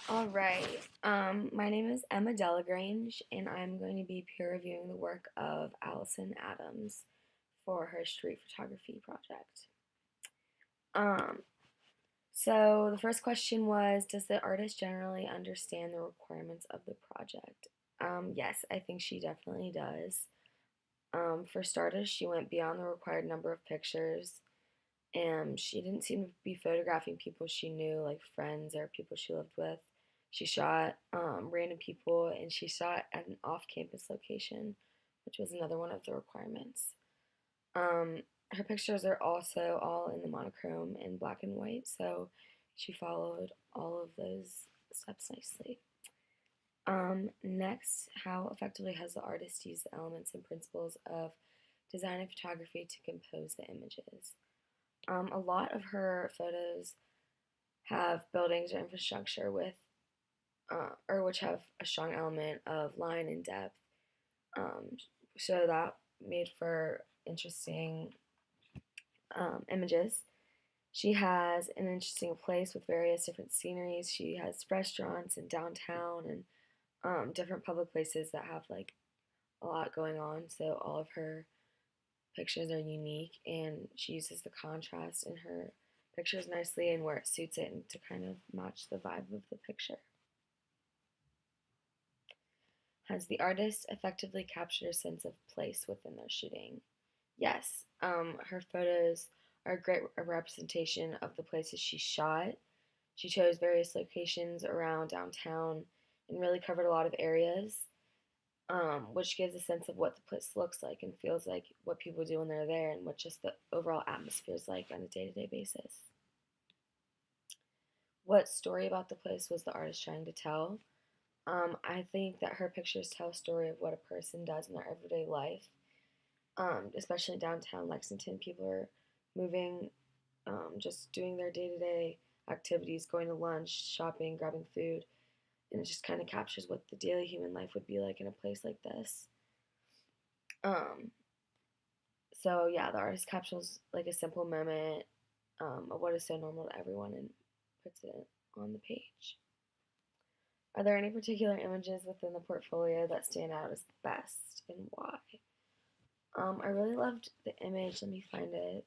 All right. My name is Emma Delagrange, and I'm going to be peer reviewing the work of Allison Adams for her street photography project. Um, so the first question was, does the artist generally understand the requirements of the project? Yes, I think she definitely does. For starters, she went beyond the required number of pictures, and she didn't seem to be photographing people she knew, like friends or people she lived with. She shot random people, and she shot at an off-campus location, which was another one of the requirements. Her pictures are also all in the monochrome and black and white, so she followed all of those steps nicely. Next, how effectively has the artist used the elements and principles of design and photography to compose the images? A lot of her photos have buildings or infrastructure or which have a strong element of line and depth. Um, so that made for interesting images. She has an interesting place with various different sceneries. She has restaurants and downtown and different public places that have like a lot going on. So all of her pictures are unique, and she uses the contrast in her pictures nicely and where it suits it and to kind of match the vibe of the picture. Has the artist effectively captured a sense of place within their shooting? Yes, her photos are a great representation of the places she shot. She chose various locations around downtown and really covered a lot of areas, which gives a sense of what the place looks like and feels like, what people do when they're there, and what just the overall atmosphere is like on a day to day basis. What story about the place was the artist trying to tell? I think that her pictures tell a story of what a person does in their everyday life, especially downtown Lexington. People are moving, just doing their day to day activities, going to lunch, shopping, grabbing food, and it just kind of captures what the daily human life would be like in a place like this. Um, so yeah, the artist captures like a simple moment of what is so normal to everyone and puts it on the page. Are there any particular images within the portfolio that stand out as the best and why? I really loved the image. Let me find it.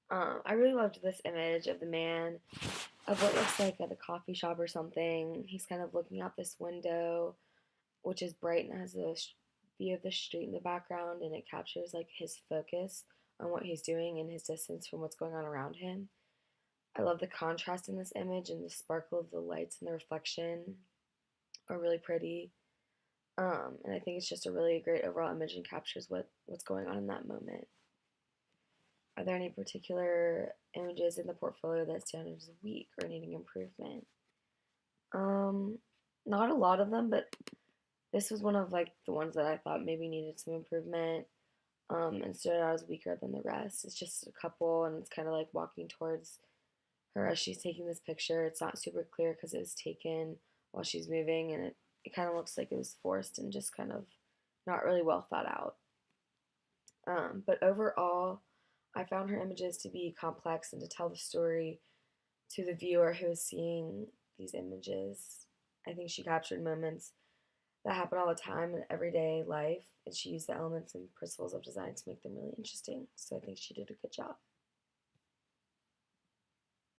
I really loved this image of the man of what looks like at a coffee shop or something. He's kind of looking out this window, which is bright and has a view of the street in the background, and it captures like his focus on what he's doing and his distance from what's going on around him. I love the contrast in this image, and the sparkle of the lights and the reflection are really pretty. And I think it's just a really great overall image and captures what's going on in that moment. Are there any particular images in the portfolio that stand out as weak or needing improvement? Um, Not a lot of them, but this was one of like the ones that I thought maybe needed some improvement. And stood out as weaker than the rest. It's just a couple, and it's kind of like walking towards her as she's taking this picture. It's not super clear because it was taken while she's moving, and it kind of looks like it was forced and just kind of not really well thought out. But overall, I found her images to be complex and to tell the story to the viewer who is seeing these images. I think she captured moments that happen all the time in everyday life, and she used the elements and principles of design to make them really interesting. So I think she did a good job.